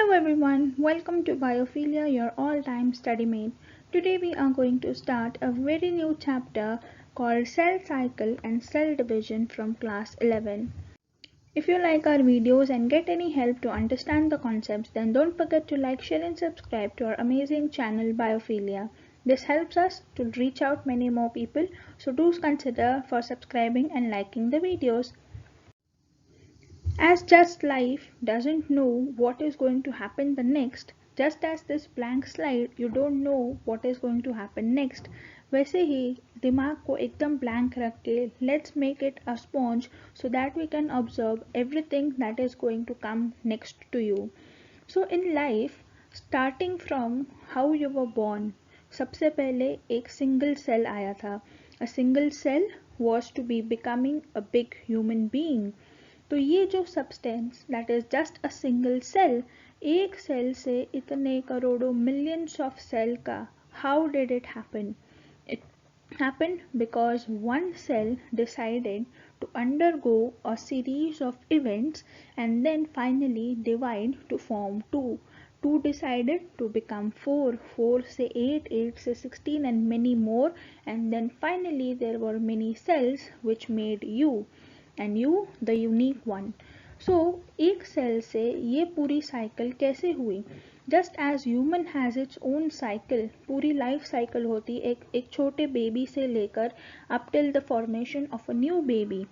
Hello everyone, welcome to Biophilia, your all-time study mate. Today we are going to start a very new chapter called Cell Cycle and Cell Division from class 11. If you like our videos and get any help to understand the concepts, then don't forget to like, share and subscribe to our amazing channel Biophilia. This helps us to reach out many more people, so do consider for subscribing and liking the videos. As just life doesn't know what is going to happen the next, just as this blank slide you don't know what is going to happen next, वैसे ही दिमाग को एकदम blank रख के let's make it a sponge so that we can observe everything that is going to come next to you. So in life, starting from how you were born, सबसे पहले एक single cell आया था. A single cell was to be becoming a big human being. तो ये जो substance that is just a single cell, एक cell से इतने करोड़ों मिलियंस ऑफ सेल का, how did it happen? It happened because one cell decided to undergo a series of events and then finally divide to form two. Two decided to become four, four say 8, 8 say 16 and many more, and then finally there were many cells which made you. And you the unique one. So एक cell से ये पूरी cycle कैसे हुई? Just as human has its own cycle, पूरी life cycle होती एक छोटे बेबी से लेकर up till the formation of a new baby.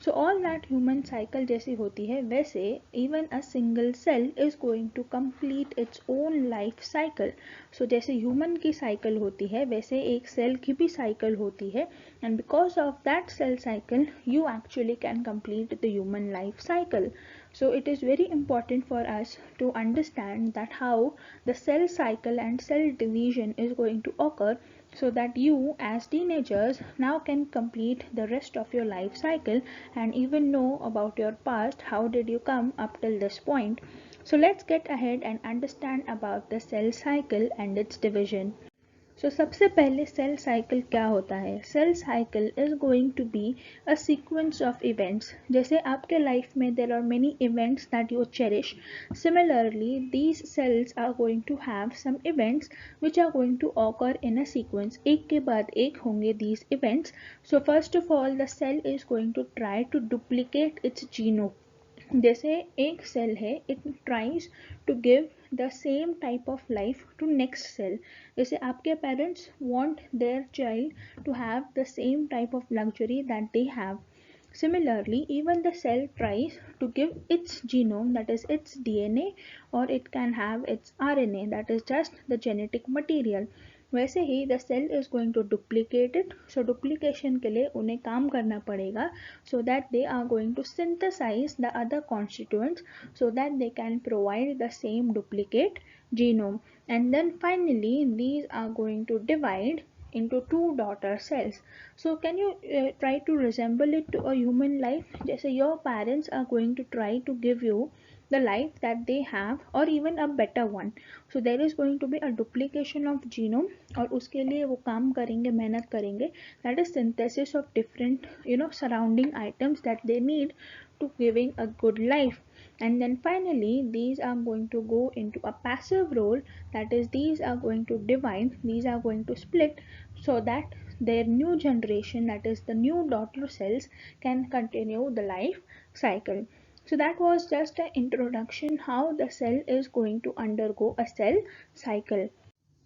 So all that human cycle जैसी होती है, वैसे even a single cell is going to complete its own life cycle. So जैसे ह्यूमन की साइकिल होती है वैसे एक सेल की भी साइकिल होती है, and because of that cell cycle you actually can complete the human life cycle. So it is very important for us to understand that how the cell cycle and cell division is going to occur, so that you as teenagers now can complete the rest of your life cycle and even know about your past, how did you come up till this point. So let's get ahead and understand about the cell cycle and its division. So सबसे पहले cell cycle क्या होता है? Cell cycle is going to be a sequence of events. जैसे आपके life में there are many events that you cherish, similarly these cells are going to have some events which are going to occur in a sequence. एक के बाद एक होंगे these events. So first of all the cell is going to try to duplicate its genome. जैसे एक cell है, it tries to give the same type of life to next cell. जैसे आपके parents want their child to have the same type of luxury that they have. Similarly, even the cell tries to give its genome, that is its DNA, or it can have its RNA, that is just the genetic material. वैसे ही the cell is going to duplicate it. So duplication के लिए उन्हें काम करना पड़ेगा, so that they are going to synthesize the other constituents so that they can provide the same duplicate genome. And then finally these are going to divide into two daughter cells. So can you try to resemble it to a human life? जैसे your parents are going to try to give you the life that they have or even a better one. So there is going to be a duplication of genome, और उसके लिए वो काम करेंगे, मेहनत करेंगे, that is synthesis of different surrounding items that they need to giving a good life. And then finally these are going to go into a passive role, that is these are going to divide, these are going to split, so that their new generation, that is the new daughter cells, can continue the life cycle. So that was just an introduction how the cell is going to undergo a cell cycle.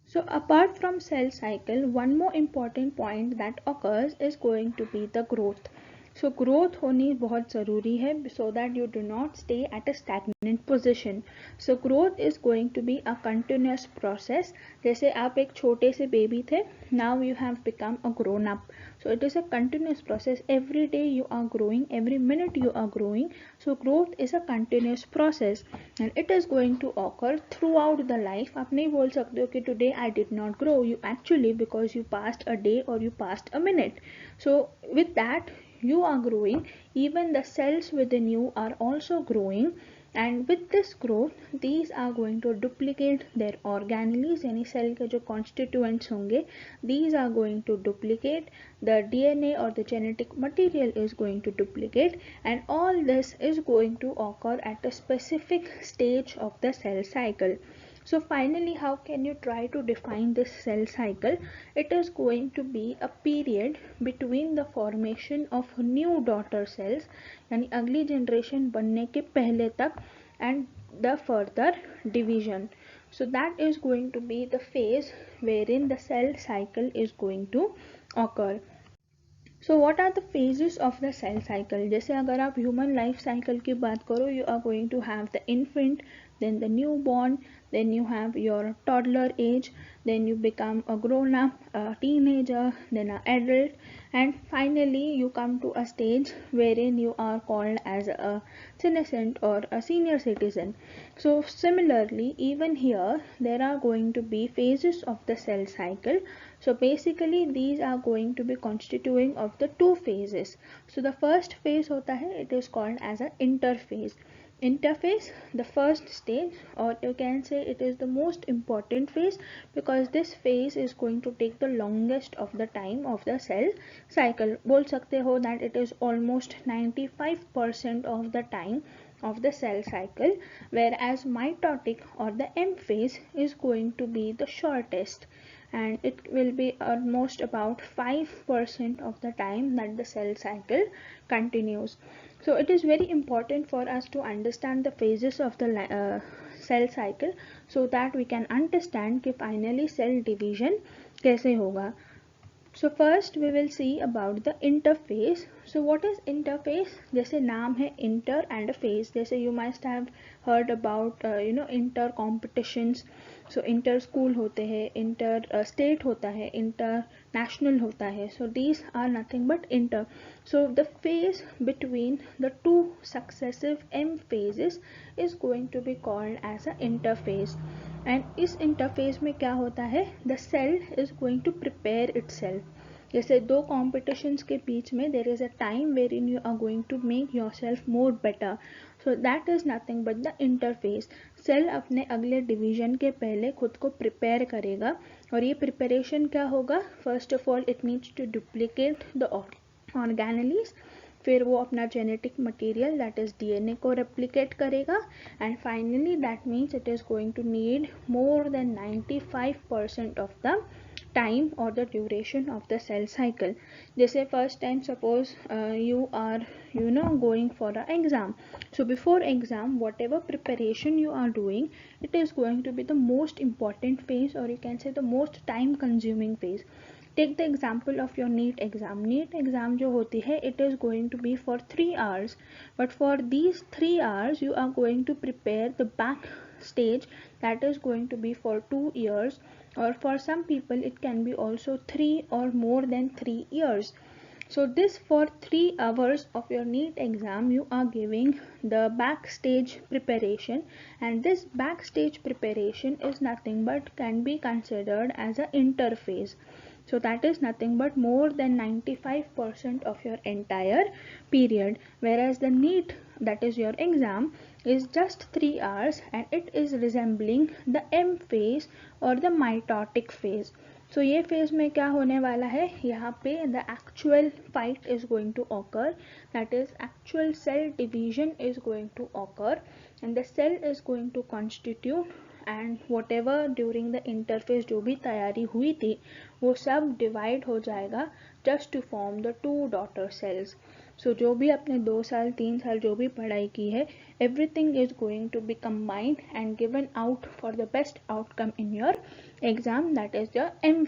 So apart from cell cycle, one more important point that occurs is going to be the growth. So growth होनी बहुत ज़रूरी है, so that you do not stay at a stagnant position. So growth is going to be a continuous process. जैसे आप एक छोटे से baby थे, now you have become a grown up. So it is a continuous process. Every day you are growing, every minute you are growing. So growth is a continuous process and it is going to occur throughout the life. आप नहीं बोल सकते हो कि today I did not grow. You actually, because you passed a day or you passed a minute. So with that you are growing, even the cells within you are also growing, and with this growth these are going to duplicate their organelles, यानी cell के जो constituents होंगे these are going to duplicate, the DNA or the genetic material is going to duplicate, and all this is going to occur at a specific stage of the cell cycle. So finally, how can you try to define this cell cycle? It is going to be a period between the formation of new daughter cells, यानी अगली generation बनने के पहले तक, and the further division. So that is going to be the phase wherein the cell cycle is going to occur. So what are the phases of the cell cycle? जैसे अगर आप human life cycle की बात करो, you are going to have the infant, then the newborn, then you have your toddler age, then you become a grown up, a teenager, then an adult, and finally you come to a stage wherein you are called as a senescent or a senior citizen. So similarly, even here there are going to be phases of the cell cycle. So basically these are going to be constituting of the two phases. So the first phase hota hai, it is called as an interphase. Interphase, the first stage, or you can say it is the most important phase, because this phase is going to take the longest of the time of the cell cycle. बोल सकते हो that it is almost 95% of the time of the cell cycle, whereas mitotic or the M phase is going to be the shortest, and it will be almost about 5% of the time that the cell cycle continues. So it is very important for us to understand the phases of the cell cycle, so that we can understand कि finally cell division कैसे होगा. So first we will see about the interphase. So what is interphase? जैसे नाम है inter and phase, जैसे you must have heard about inter competitions. So inter school होते हैं, inter state होता है, international होता है. So these are nothing but inter. So the phase between the two successive M phases is going to be called as a interphase. And इस interphase में क्या होता है? The cell is going to prepare itself. जैसे दो competitions के बीच में there is a time wherein you are going to make yourself more better. So that is nothing but the interphase. Cell अपने अगले division के पहले खुद को prepare करेगा, और ये preparation क्या होगा? First of all it needs to duplicate the organelles, फिर वो अपना genetic material that is DNA को रेप्लिकेट करेगा, and finally that means it is going to need more than 95% of the time or the duration of the cell cycle. जैसे first time suppose you are going for an exam. So before exam whatever preparation you are doing, it is going to be the most important phase, or you can say the most time consuming phase. Take the example of your NEET exam. NEET exam जो होती है, it is going to be for 3 hours, but for these 3 hours you are going to prepare the back stage that is going to be for 2 years, or for some people it can be also 3 or more than 3 years. So this for 3 hours of your NEET exam you are giving the backstage preparation, and this backstage preparation is nothing but can be considered as an interphase. So that is nothing but more than 95% of your entire period, whereas the NEET, that is your exam, is just 3 hours, and it is resembling the M phase or the mitotic phase. So ये phase में क्या होने वाला है? यहाँ पे the actual fight is going to occur, that is actual cell division is going to occur, and the cell is going to constitute, and whatever during the interphase जो भी तैयारी हुई थी वो सब divide हो जाएगा just to form the two daughter cells. So जो भी आपने 2 साल 3 साल जो भी पढ़ाई की है, everything is going to be combined and given out for the best outcome in your exam, that is your M.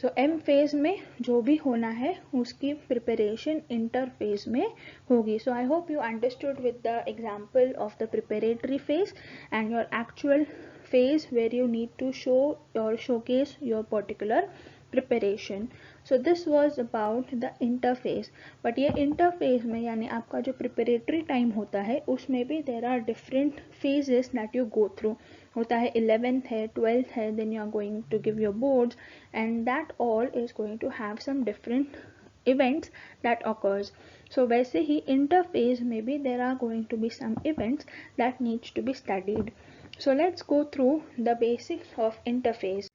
So M phase में जो भी होना है उसकी preparation interphase में होगी. So I hope you understood with the example of the preparatory phase and your actual phase where you need to show or showcase your particular preparation. So this was about the interphase. But ये interphase में यानी आपका जो preparatory time होता है उसमें भी there are different phases that you go through. होता है 11th है, 12th है, then you are going to give your boards, and that all is going to have some different events that occurs. So वैसे ही interphase maybe there are going to be some events that needs to be studied. So let's go through the basics of interphase.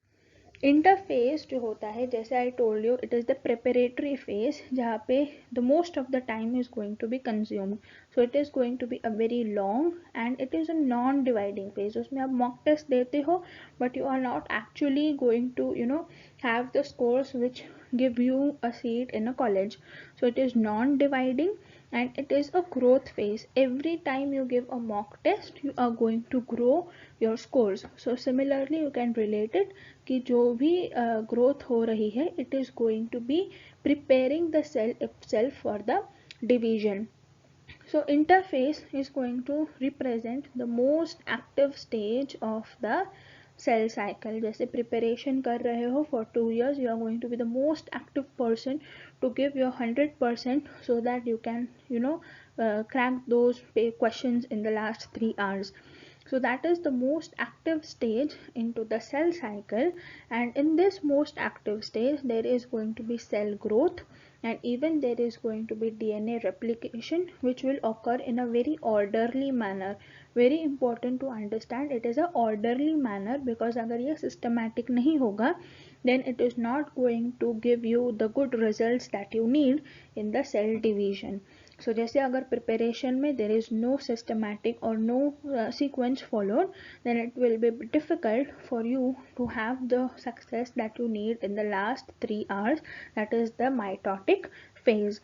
Interphase जो होता है, जैसे I told you, it is the preparatory phase जहाँ पे the most of the time is going to be consumed. So it is going to be a very long and it is a non dividing phase. उसमें आप mock test देते हो but you are not actually going to have the scores which give you a seat in a college. So it is non-dividing and it is a growth phase. Every time you give a mock test you are going to grow your scores. So similarly you can relate it कि जो भी growth हो रही है it is going to be preparing the cell itself for the division. So interphase is going to represent the most active stage of the cell cycle. जैसे preparation कर रहे हो for 2 years, you are going to be the most active person to give your 100% so that you can crack those questions in the last 3 hours. So that is the most active stage into the cell cycle, and in this most active stage there is going to be cell growth and even there is going to be DNA replication which will occur in a very orderly manner. Very important to understand, it is a orderly manner because अगर ये systematic नहीं होगा then it is not going to give you the good results that you need in the cell division. So जैसे अगर preparation में there is no systematic or no sequence followed, then it will be difficult for you to have the success that you need in the last 3 hours, that is the mitotic phase.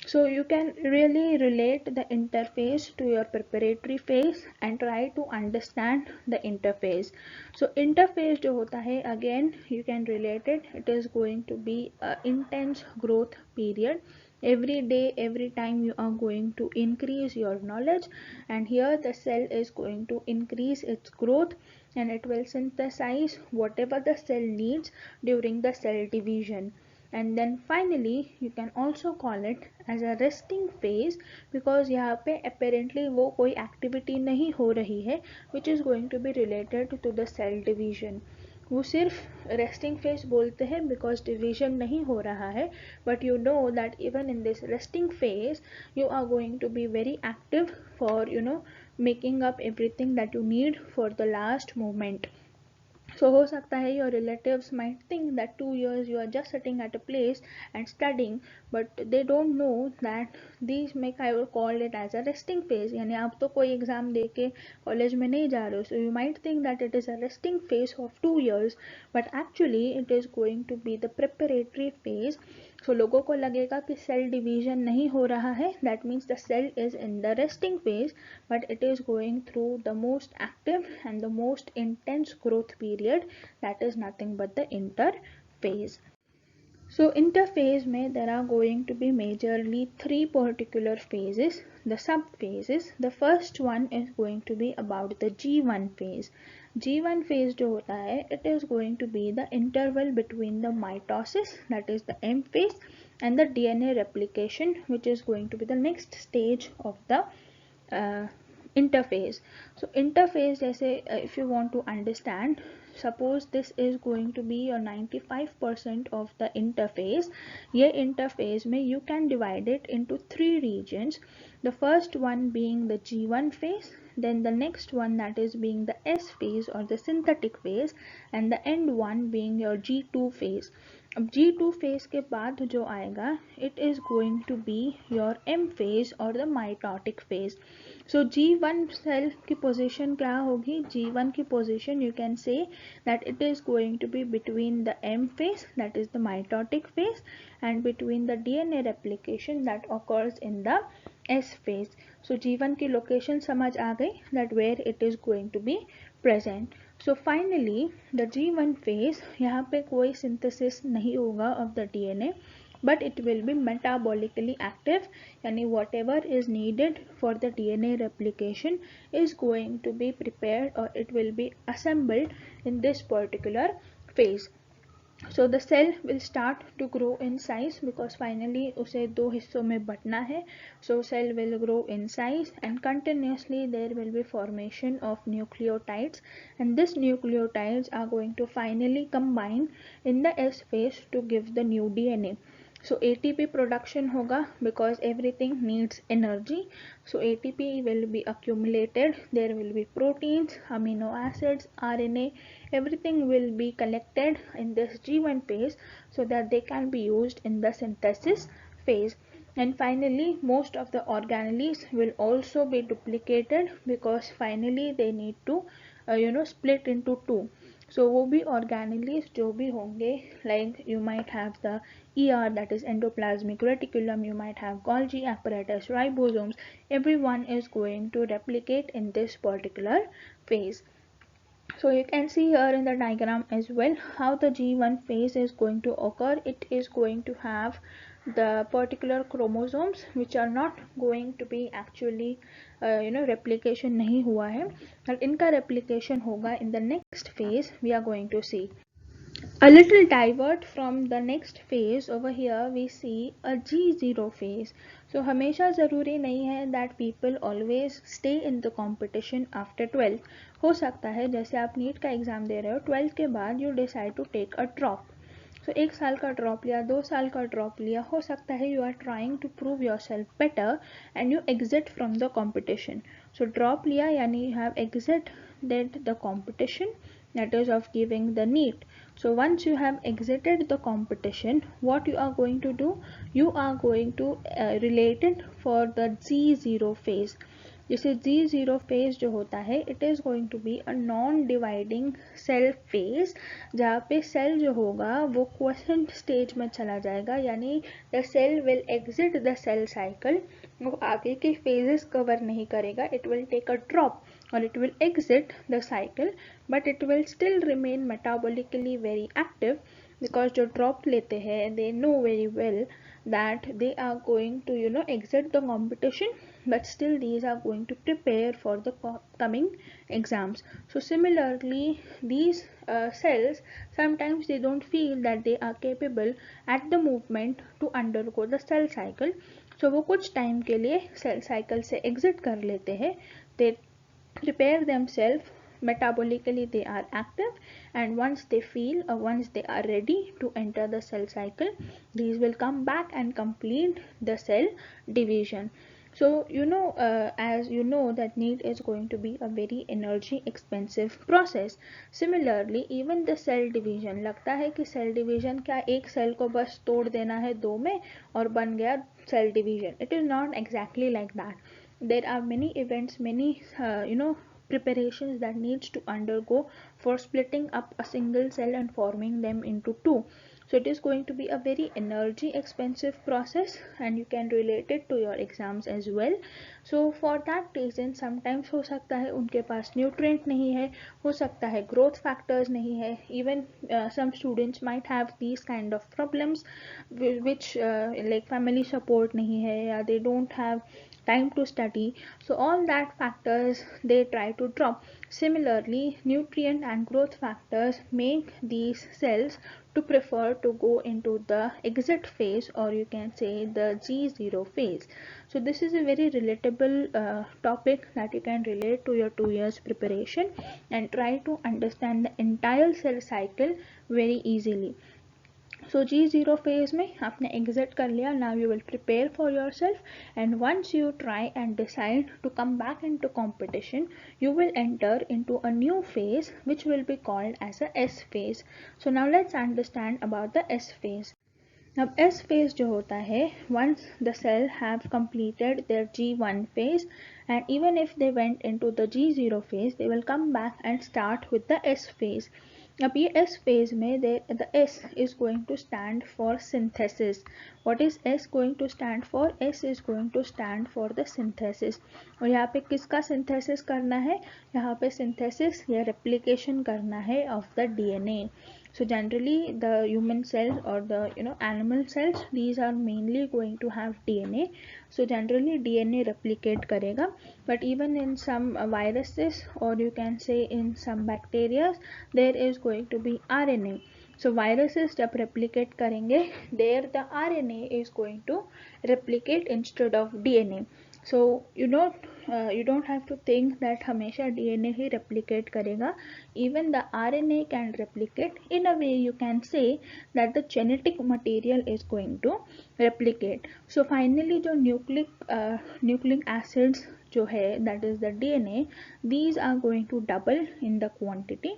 So you can really relate the interphase to your preparatory phase and try to understand the interphase. So interphase जो होता है, again you can relate it, it is going to be a intense growth period. Every day, every time you are going to increase your knowledge, and here the cell is going to increase its growth and it will synthesize whatever the cell needs during the cell division. And then finally you can also call it as a resting phase because यहाँ पे apparently वो कोई activity नहीं हो रही है which is going to be related to the cell division. वो सिर्फ रेस्टिंग फेज बोलते हैं बिकॉज डिवीजन नहीं हो रहा है, but you know that even in this resting phase you are going to be very active for making up everything that you need for the last moment. So हो सकता है your relatives might think that 2 years you are just sitting at a place and studying, but they don't know that these make I will call it as a resting phase. यानी आप तो कोई exam दे के college में नहीं जा रहे हो, so you might think that it is a resting phase of 2 years, but actually it is going to be the preparatory phase. So लोगों को लगेगा कि सेल डिवीजन नहीं हो रहा है, that means the cell is in the resting phase, but it is going through the most active and the most intense growth period, that is nothing but the interphase. So interphase में there are going to be majorly 3 particular phases, the sub-phases. The first one is going to be about the G1 phase. G1 phase जो होता है, it is going to be the interval between the mitosis, that is the M phase, and the DNA replication, which is going to be the next stage of the interphase. So interphase जैसे if you want to understand, suppose this is going to be your 95% of the interphase. ये interphase में you can divide it into 3 regions. The first one being the G1 phase, then the next one that is being the S phase or the synthetic phase, and the end one being your G2 phase. अब G2 phase के बाद जो आएगा, it is going to be your M phase or the mitotic phase. So G1 cell की position क्या होगी? G1 की position you can say that it is going to be between the M phase, that is the mitotic phase, and between the DNA replication that occurs in the S phase. So G1 की location समझ आ गई, that where it is going to be present. So finally the G1 phase, यहाँ पे कोई synthesis नहीं होगा of the DNA, but it will be metabolically active, यानी whatever is needed for the DNA replication is going to be prepared or it will be assembled in this particular phase. So the cell will start to grow in size because finally उसे 2 हिस्सों में बंटना है. So cell will grow in size and continuously there will be formation of nucleotides, and these nucleotides are going to finally combine in the S phase to give the new DNA. So ATP production hoga because everything needs energy. So ATP will be accumulated, there will be proteins, amino acids, RNA, everything will be collected in this G1 phase so that they can be used in the synthesis phase. And finally most of the organelles will also be duplicated because finally they need to split into two. So वो भी organelles जो भी होंगे, like you might have the ER, that is endoplasmic reticulum, you might have Golgi apparatus, ribosomes, everyone is going to replicate in this particular phase. So you can see here in the diagram as well how the G1 phase is going to occur. It is going to have the particular chromosomes which are not going to be actually replication नहीं हुआ है, और इनका replication होगा in the next phase we are going to see. A little divert from the next phase, over here we see a G0 phase. So हमेशा ज़रूरी नहीं है that people always stay in the competition after 12. हो सकता है जैसे आप NEET का एग्ज़ाम दे रहे हो, 12 के बाद you decide to take a drop. So एक साल का ड्रॉप लिया, 2 साल का ड्रॉप लिया, हो सकता है you are trying to prove yourself better and you exit from the competition. So drop लिया यानी you have exited the competition, that is of giving the NEET. So once you have exited the competition, what you are going to do, you are going to relate it for the G0 phase. जैसे G0 phase जो होता है, it is going to be a non-dividing cell phase, जहाँ पे cell जो होगा वो quiescent stage में चला जाएगा, यानी the cell will exit the cell cycle, वो आगे के phases cover नहीं करेगा, it will take a drop or it will exit the cycle, but it will still remain metabolically very active because जो drop लेते हैं they know very well that they are going to exit the competition, but still these are going to prepare for the coming exams. So similarly these cells, sometimes they don't feel that they are capable at the movement to undergo the cell cycle, so वो कुछ time के लिए cell cycle से exit कर लेते हैं, they prepare themselves metabolically, they are active, and once they feel or once they are ready to enter the cell cycle, these will come back and complete the cell division. So as you know that NEET is going to be a very energy expensive process. Similarly even the cell division, लगता है कि cell division क्या एक cell को बस तोड़ देना है दो में और बन गया cell division. It is not exactly like that. There are many events, many preparations that needs to undergo for splitting up a single cell and forming them into two. So it is going to be a very energy expensive process, and you can relate it to your exams as well. So for that reason sometimes हो सकता है उनके पास nutrient नहीं है, हो सकता है growth factors नहीं है, even some students might have these kind of problems which like family support नहीं है, या they don't have time to study, so all that factors they try to drop. Similarly nutrient and growth factors make these cells to prefer to go into the exit phase, or you can say the G0 phase. So this is a very relatable topic that you can relate to your 2 years preparation and try to understand the entire cell cycle very easily. So G0 phase में आपने exit कर लिया, now you will prepare for yourself, and once you try and decide to come back into competition, you will enter into a new phase which will be called as a S phase. So now let's understand about the S phase. अब S phase जो होता है, once the cell have completed their G1 phase, and even if they went into the G0 phase, they will come back and start with the S phase. अब ये S phase में the S is going to stand for synthesis. What is S going to stand for? S is going to stand for the synthesis. और यहाँ पे किसका synthesis करना है? यहाँ पे synthesis या replication करना है of the DNA. So generally the human cells or the animal cells, these are mainly going to have DNA. So generally DNA replicate करेगा, but even in some viruses or you can say in some bacteria there is going to be RNA. So viruses जब replicate करेंगे, there the RNA is going to replicate instead of DNA. So you don't have to think that हमेशा DNA ही replicate करेगा. Even the RNA can replicate. In a way you can say that the genetic material is going to replicate. So finally जो nucleic acids जो है, that is the DNA, these are going to double in the quantity,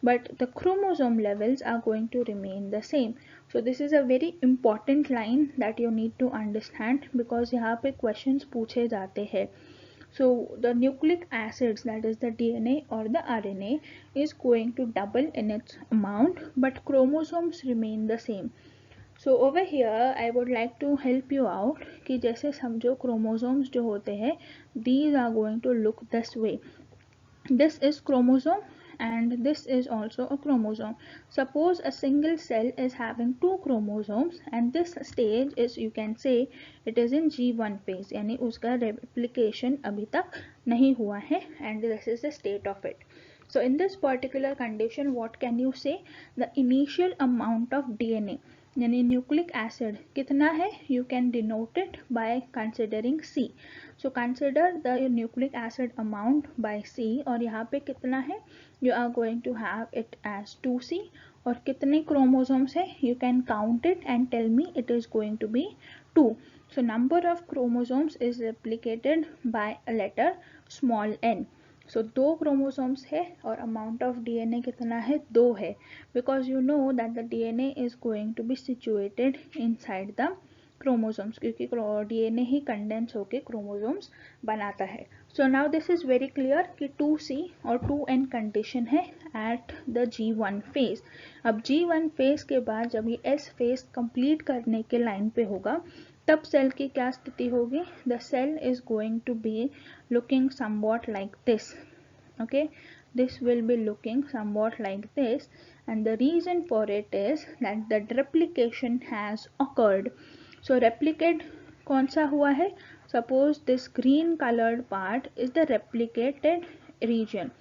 but the chromosome levels are going to remain the same. So this is a very important line that you need to understand, because यहाँ पे questions पूछे जाते हैं. So the nucleic acids, that is the DNA or the RNA, is going to double in its amount, but chromosomes remain the same. So over here I would like to help you out कि जैसे समझो chromosomes जो होते हैं, these are going to look this way. This is chromosome and this is also a chromosome. Suppose a single cell is having two chromosomes and this stage is, you can say, it is in G1 phase, यानी उसका replication अभी तक नहीं हुआ है, and this is the state of it. So in this particular condition, what can you say? The initial amount of DNA, यानी nucleic acid कितना है, you can denote it by considering C. So consider the nucleic acid amount by C, और यहाँ पे कितना है, you are going to have it as 2C. और कितने chromosomes है, you can count it and tell me it is going to be 2. So number of chromosomes is replicated by a letter small n. So 2 chromosomes है और amount of DNA कितना है, 2 है, because you know that the DNA is going to be situated inside the chromosomes, क्योंकि DNA ही condense होके chromosomes बनाता है. So now this is very clear कि 2C और 2N condition है at the G1 phase. अब G1 phase के बाद जब ये S phase complete करने के line पे होगा, तब सेल की क्या स्थिति होगी? The cell is going to be looking somewhat like this. Okay, this will be looking somewhat like this, and the reason for it is that the replication has occurred. So replicate कौन सा हुआ है? Suppose this green colored part is the replicated region.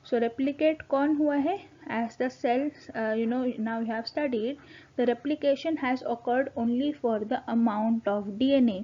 So replicate कौन हुआ है? As the cells, now you have studied, the replication has occurred only for the amount of DNA.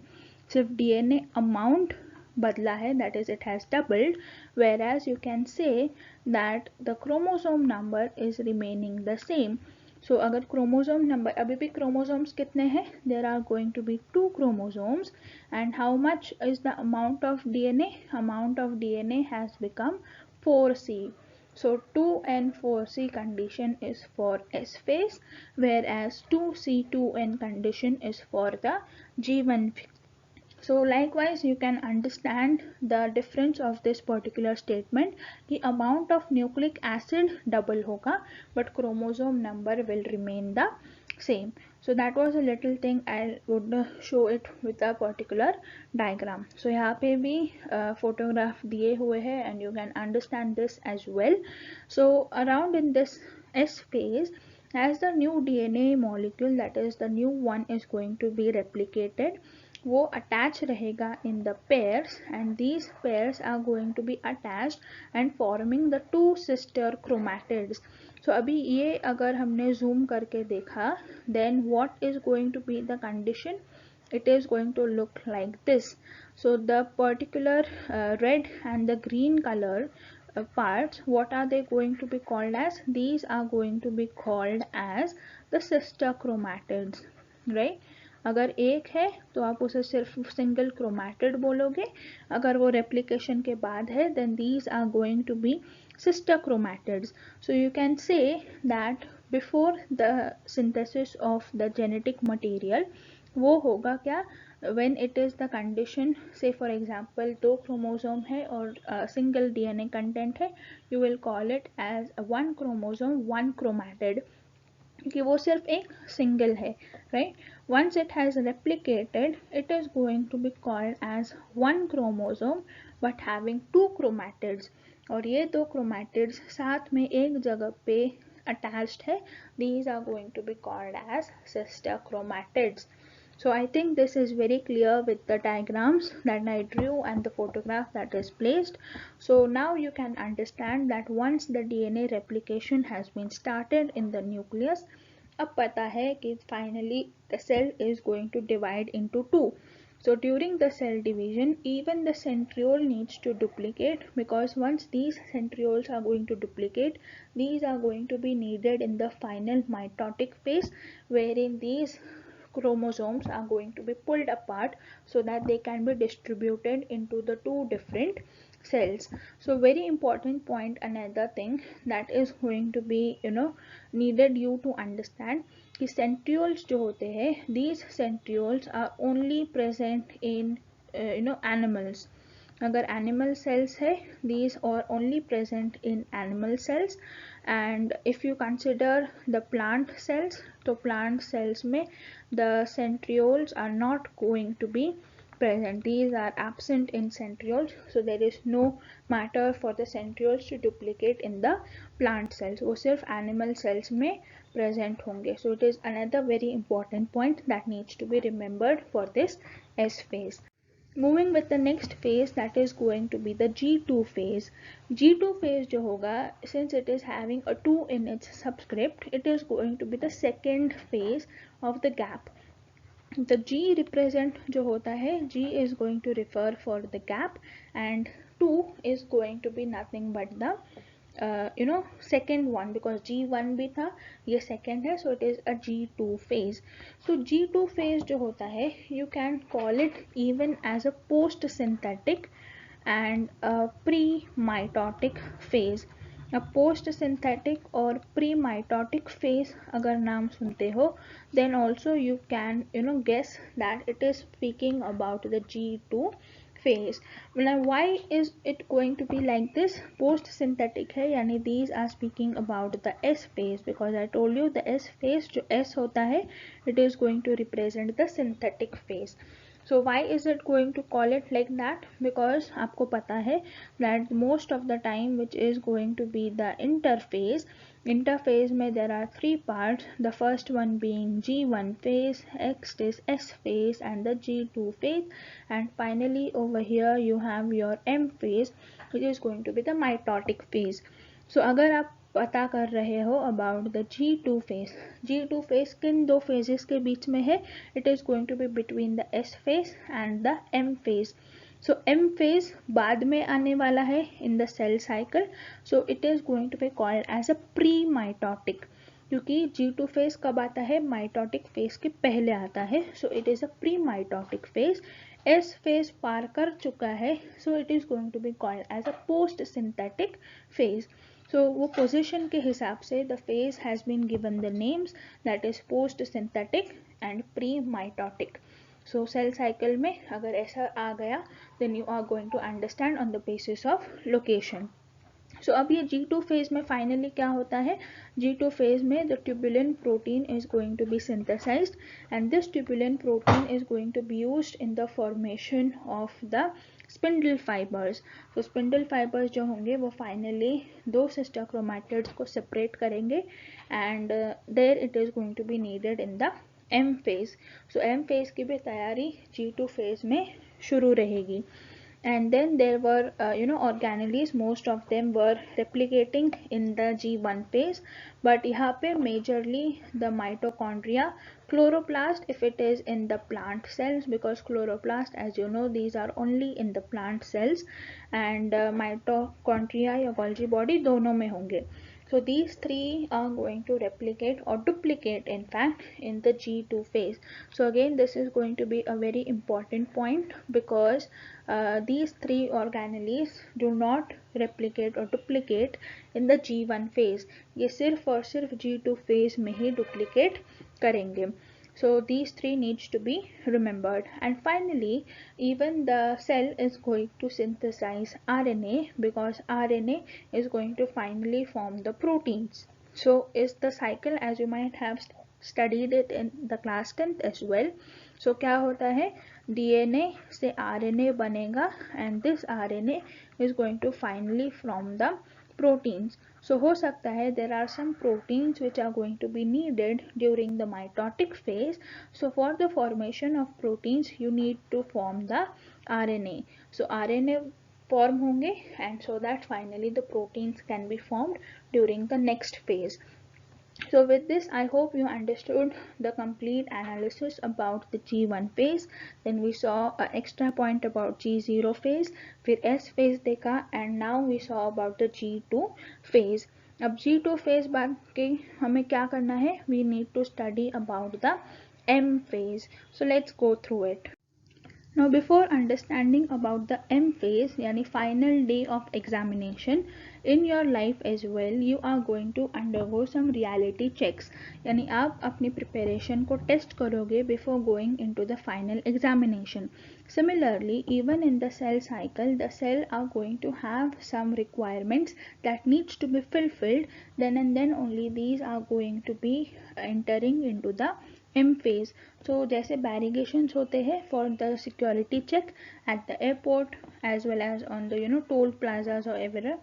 सिर्फ DNA amount बदला है, that is it has doubled, whereas you can say that the chromosome number is remaining the same. So अगर chromosome number, अभी भी chromosomes कितने हैं? There are going to be 2 chromosomes, and how much is the amount of DNA? Amount of DNA has become 4C. So 2 and 4C condition is for S phase, whereas 2C2N condition is for the G1 phase. So likewise you can understand the difference of this particular statement कि amount of nucleic acid double होगा but chromosome number will remain the same. So that was a little thing I would show it with a particular diagram. So यहाँ पे भी photograph दिए हुए हैं and you can understand this as well. So around in this S phase, as the new DNA molecule, that is the new one, is going to be replicated, वो attach रहेगा in the pairs, and these pairs are going to be attached and forming the two sister chromatids. So अभी ये अगर हमने zoom करके देखा, then what is going to be the condition? It is going to look like this. So the particular red and the green color parts, what are they going to be called as? These are going to be called as the sister chromatids, right? अगर एक है तो आप उसे सिर्फ single chromatid बोलोगे, अगर वो रेप्लिकेशन के बाद है then these are going to be sister chromatids. So you can say that before the synthesis of the genetic material, वो होगा क्या? When it is the condition, say for example 2 chromosome है और single DNA content है, you will call it as a 1 chromosome 1 chromatid, कि वो सिर्फ एक सिंगल है, right? Once it has replicated, it is going to be called as 1 chromosome but having 2 chromatids, और ये 2 chromatids साथ में एक जगह पे attached है. These are going to be called as sister chromatids. So I think this is very clear with the diagrams that I drew and the photograph that is placed. So now you can understand that once the DNA replication has been started in the nucleus, अब पता है कि finally the cell is going to divide into 2. So during the cell division, even the centriole needs to duplicate, because once these centrioles are going to duplicate, these are going to be needed in the final mitotic phase, wherein these chromosomes are going to be pulled apart so that they can be distributed into the two different cells. So very important point, another thing that is going to be needed you to understand कि centrioles जो होते हैं, these centrioles are only present in animals. अगर animal cells है, these are only present in animal cells. And if you consider the plant cells, तो plant cells में the centrioles are not going to be present. These are absent in centrioles, so there is no matter for the centrioles to duplicate in the plant cells. वो सिर्फ animal cells में present होंगे. So it is another very important point that needs to be remembered for this S phase. Moving with the next phase, that is going to be the G2 phase. G2 phase जो होगा, since it is having a 2 in its subscript, it is going to be the second phase of the gap. The G represent जो होता है, G is going to refer for the gap, and 2 is going to be nothing but the second one, because G1 भी था, ये second है, so it is a G2 phase. So G2 phase जो होता है, you can call it even as a post synthetic and a pre-mitotic phase. A post synthetic और pre mitotic phase अगर नाम सुनते हो, then also you can guess that it is speaking about the G2 phase. Now why is it going to be like this? Post synthetic है, यानी these are speaking about the S phase, because I told you the S phase जो S होता है, it is going to represent the synthetic phase. So why is it going to call it like that? Because आपको पता है that most of the time which is going to be the interphase में there are three parts. The first one being G1 phase, next is S phase and the G2 phase, and finally over here you have your M phase, which is going to be the mitotic phase. So अगर आप पता कर रहे हो about the G2 phase, G2 phase किन दो phases के बीच में है? It is going to be between the S phase and the M phase. So M phase बाद में आने वाला है in the cell cycle, so it is going to be called as a pre-mitotic, क्योंकि G2 phase कब आता है? Mitotic phase के पहले आता है, so it is a pre-mitotic phase. S phase पार कर चुका है, so it is going to be called as a post-synthetic phase. So वो position के हिसाब से the phase has been given the names, that is post synthetic and pre-mitotic. So cell cycle में अगर ऐसा आ गया, then you are going to understand on the basis of location. So अब ये G2 phase में finally क्या होता है? G2 phase में the tubulin protein is going to be synthesized, and this tubulin protein is going to be used in the formation of the spindle fibers. So spindle fibers जो होंगे वो finally दो sister chromatids को separate करेंगे, and there it is going to be needed in the M phase. So M phase की भी तैयारी G2 phase में शुरू रहेगी. And then there were organelles, most of them were replicating in the G1 phase, but यहाँ पे majorly the mitochondria, chloroplast if it is in the plant cells, because chloroplast, as you know, these are only in the plant cells, and mitochondria या Golgi body दोनों में होंगे. So these three are going to replicate or duplicate in fact in the G2 phase. So again this is going to be a very important point, because these three organelles do not replicate or duplicate in the G1 phase. ये सिर्फ और सिर्फ G2 phase में ही duplicate करेंगे. So these three needs to be remembered. And finally, even the cell is going to synthesize RNA, because RNA is going to finally form the proteins. So is the cycle as you might have studied it in the class 10th as well. So क्या होता है? DNA से RNA बनेगा, and this RNA is going to finally form the proteins. So हो सकता है there are some proteins which are going to be needed during the mitotic phase. So for the formation of proteins you need to form the RNA. So RNA form होंगे, and so that finally the proteins can be formed during the next phase. So with this, I hope you understood the complete analysis about the G1 phase. Then we saw an extra point about G0 phase, फिर S phase देखा, and now we saw about the G2 phase. अब G2 phase बाद के हमें क्या करना है? We need to study about the M phase. So let's go through it. Now before understanding about the M phase yani final day of examination, in your life as well you are going to undergo some reality checks यानी आप अपनी preparation को test करोगे before going into the final examination. Similarly, even in the cell cycle, the cell are going to have some requirements that needs to be fulfilled, then and then only these are going to be entering into the M phase. So जैसे बैरिगेशंस होते हैं for the security check at the airport as well as on the toll plazas or everywhere.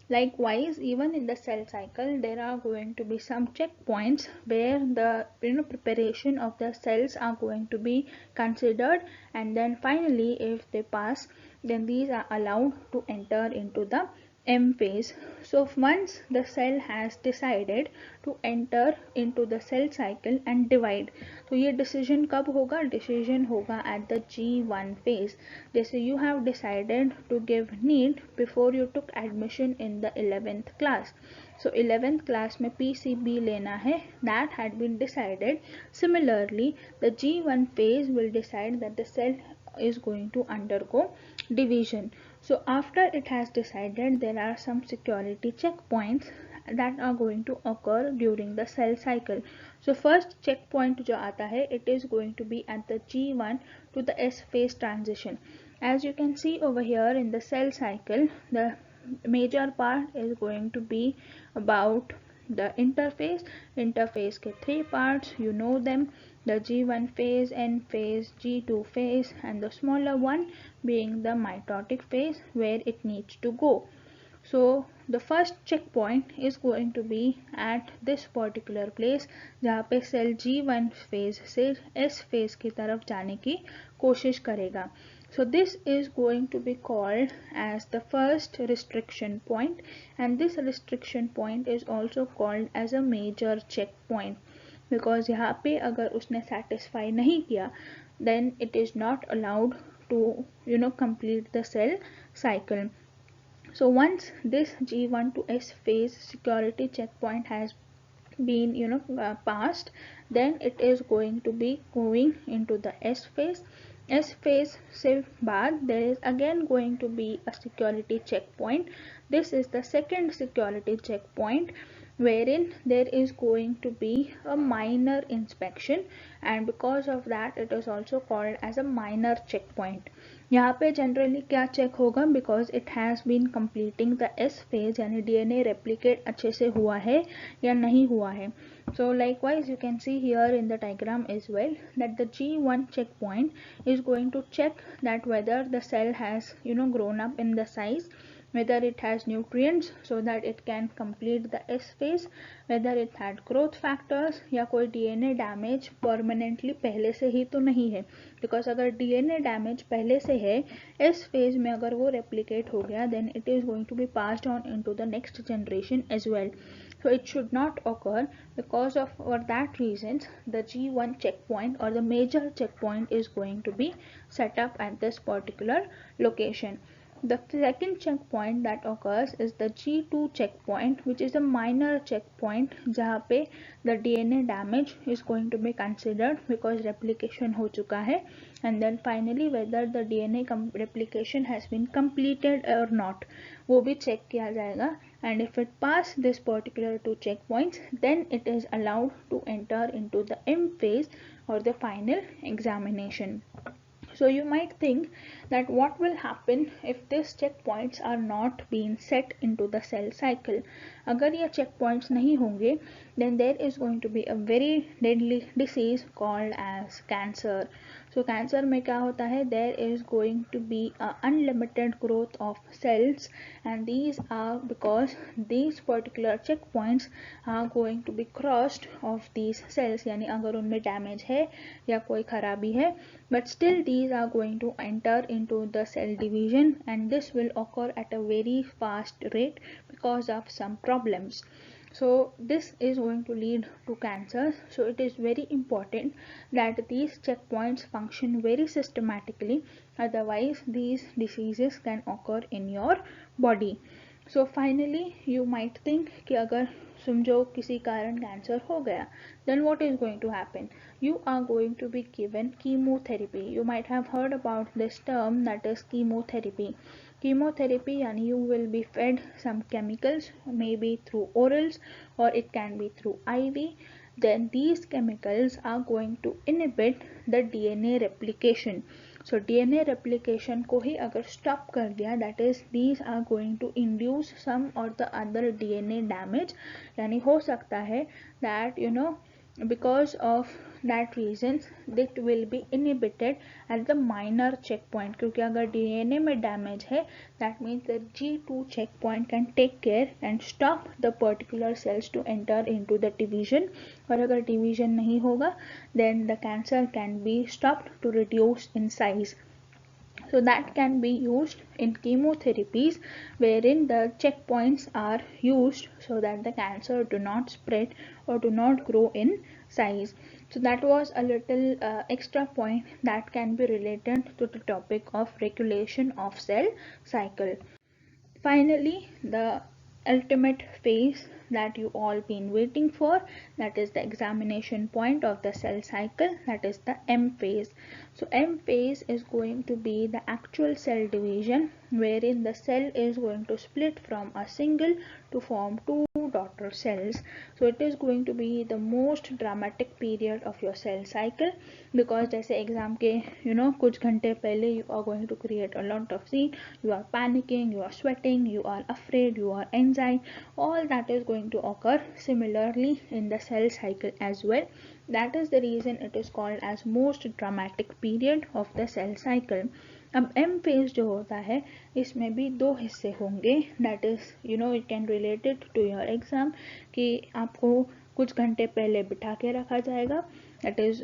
Likewise, even in the cell cycle, there are going to be some checkpoints where the preparation of the cells are going to be considered, and then finally, if they pass, then these are allowed to enter into the M phase. So once the cell has decided to enter into the cell cycle and divide, तो ये decision कब होगा? Decision होगा at the G1 phase. जैसे you have decided to give NEET before you took admission in the 11th class. So 11th class में PCB लेना है, that had been decided. Similarly, the G1 phase will decide that the cell is going to undergo division. So after it has decided, there are some security checkpoints that are going to occur during the cell cycle. So first checkpoint जो आता है, it is going to be at the G1 to the S phase transition. As you can see over here in the cell cycle, the major part is going to be about the interface के three parts, you know them, the G1 phase, N phase, G2 phase, and the smaller one being the mitotic phase where it needs to go. So the first checkpoint is going to be at this particular place जहाँ पे cell G1 phase से S phase की तरफ जाने की कोशिश करेगा. So this is going to be called as the first restriction point, and this restriction point is also called as a major checkpoint, because यहाँ पे अगर उसने satisfy नहीं किया, then it is not allowed to complete the cell cycle. So once this G1 to S phase security checkpoint has been passed, then it is going to be going into the S phase. S phase से बाद there is again going to be a security checkpoint. This is the second security checkpoint wherein there is going to be a minor inspection, and because of that it is also called as a minor checkpoint. यहाँ पे generally क्या check होगा? Because it has been completing the S phase यानी DNA replicate अच्छे से हुआ है या नहीं हुआ है. So likewise you can see here in the diagram as well that the G1 checkpoint is going to check that whether the cell has grown up in the size, whether it has nutrients so that it can complete the S phase, whether it had growth factors या कोई DNA damage permanently पहले से ही तो नहीं है. because अगर DNA damage पहले से है S phase में अगर वो replicate हो गया, then it is going to be passed on into the next generation as well. So it should not occur. Because of for that reasons the G1 checkpoint or the major checkpoint is going to be set up at this particular location. The second checkpoint that occurs is the G2 checkpoint, which is a minor checkpoint जहाँ पे the DNA damage is going to be considered because replication हो चुका है, and then finally whether the DNA replication has been completed or not वो भी check किया जाएगा, and if it pass this particular two checkpoints, then it is allowed to enter into the M phase or the final examination. So you might think that what will happen if these checkpoints are not being set into the cell cycle. अगर ये checkpoints नहीं होंगे, then there is going to be a very deadly disease called as cancer. So cancer में क्या होता है? There is going to be a unlimited growth of cells, and these are because these particular checkpoints are going to be crossed of these cells. यानी अगर उनमें damage है या कोई खराबी है, but still these are going to enter into the cell division, and this will occur at a very fast rate because of some problems. So this is going to lead to cancers. So it is very important that these checkpoints function very systematically, otherwise these diseases can occur in your body. So finally you might think कि अगर समझो किसी कारण cancer हो गया, then what is going to happen? You are going to be given chemotherapy. You might have heard about this term, that is chemotherapy. Chemotherapy yani you will be fed some chemicals, maybe through orals or it can be through IV. Then these chemicals are going to inhibit the DNA replication. So DNA replication को ही अगर stop कर दिया, that is these are going to induce some or the other DNA damage. यानी हो सकता है that because of that reason it will be inhibited at the minor checkpoint, क्योंकि अगर DNA में damage है, that means the G2 checkpoint can take care and stop the particular cells to enter into the division. और अगर division नहीं होगा, then the cancer can be stopped to reduce in size. So that can be used in chemotherapies wherein the checkpoints are used so that the cancer do not spread or do not grow in size. So that was a little extra point that can be related to the topic of regulation of cell cycle. Finally, the ultimate phase that you all been waiting for, that is the examination point of the cell cycle, that is the M phase. So M phase is going to be the actual cell division, wherein the cell is going to split from a single to form two daughter cells. So it is going to be the most dramatic period of your cell cycle, because जैसे exam के कुछ घंटे पहले you are going to create a lot of scene, you are panicking, you are sweating, you are afraid, you are anxiety, all that is going to occur similarly in the cell cycle as well. That is the reason it is called as most dramatic period of the cell cycle. अब M phase जो होता है इसमें भी दो हिस्से होंगे, that is it can relate it to your exam कि आपको कुछ घंटे पहले बिठा के रखा जाएगा, that is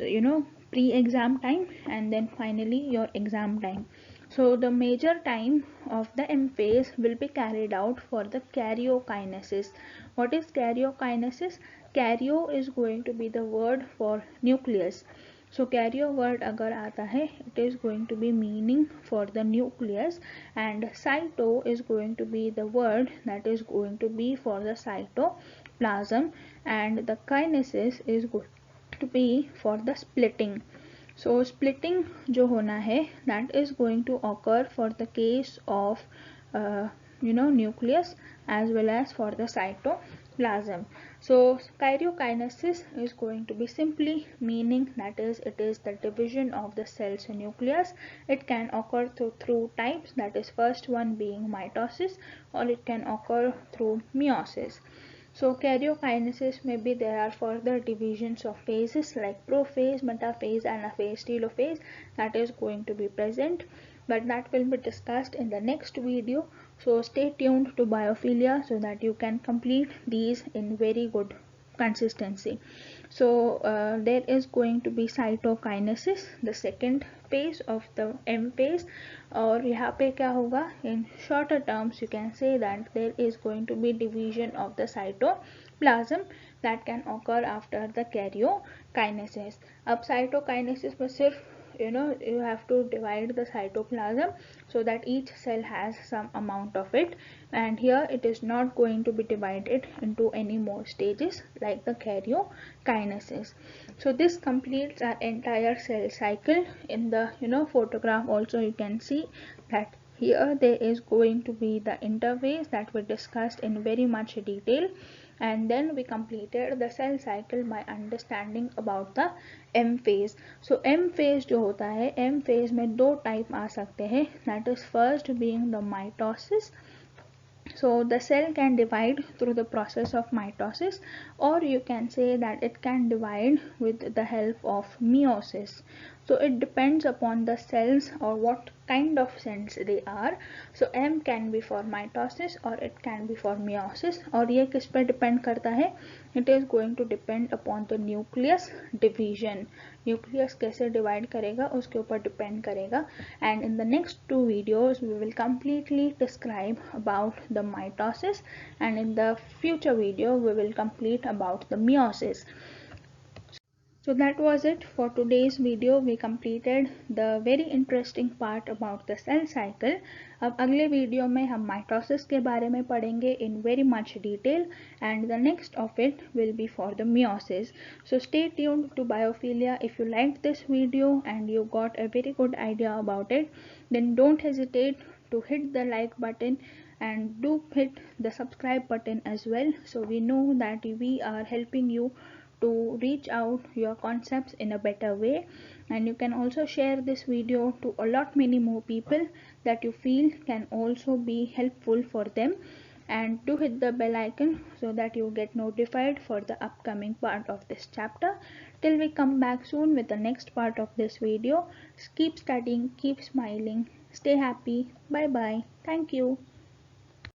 pre-exam time, and then finally your exam time. So the major time of the M phase will be carried out for the karyokinesis. What is karyokinesis? Karyo is going to be the word for nucleus. So karyo word अगर आता है, it is going to be meaning for the nucleus, and cyto is going to be the word that is going to be for the cytoplasm, and the kinesis is going to be for the splitting. So splitting जो होना है, that is going to occur for the case of nucleus as well as for the cytoplasm. So karyokinesis is going to be simply meaning, that is it is the division of the cell's nucleus. It can occur through types, that is first one being mitosis, or it can occur through meiosis. So karyokinesis, maybe there are further divisions of phases like prophase, metaphase and aphase, telophase, that is going to be present, but that will be discussed in the next video. So stay tuned to biophilia so that you can complete these in very good consistency. So there is going to be cytokinesis, the second phase of the M phase, और यहाँ पे क्या होगा, in shorter terms you can say that there is going to be division of the cytoplasm that can occur after the karyokinesis. अब cytokinesis में सिर्फ you have to divide the cytoplasm so that each cell has some amount of it, and here it is not going to be divided into any more stages like the karyokinesis. So this completes our entire cell cycle. In the photograph also you can see that here there is going to be the interphase that we discussed in very much detail, and then we completed the cell cycle by understanding about the M phase. So M phase जो होता है, M phase में दो type आ सकते हैं, that is first being the mitosis. So the cell can divide through the process of mitosis, or you can say that it can divide with the help of meiosis. So it depends upon the cells or what kind of sense they are. So M can be for mitosis or it can be for meiosis. और ये किस पर depend करता है? It is going to depend upon the nucleus division. Nucleus कैसे divide करेगा उसके ऊपर depend करेगा. And in the next two videos we will completely describe about the mitosis, and in the future video we will complete about the meiosis. So that was it for today's video. We completed the very interesting part about the cell cycle. अब अगले video में हम mitosis के बारे में पढ़ेंगे in very much detail, and the next of it will be for the meiosis. So stay tuned to Biophilia. If you liked this video and you got a very good idea about it, then don't hesitate to hit the like button and do hit the subscribe button as well, so we know that we are helping you to reach out your concepts in a better way. And you can also share this video to a lot many more people that you feel can also be helpful for them, and do hit the bell icon so that you get notified for the upcoming part of this chapter. Till we come back soon with the next part of this video, keep studying, keep smiling, stay happy. Bye bye. Thank you.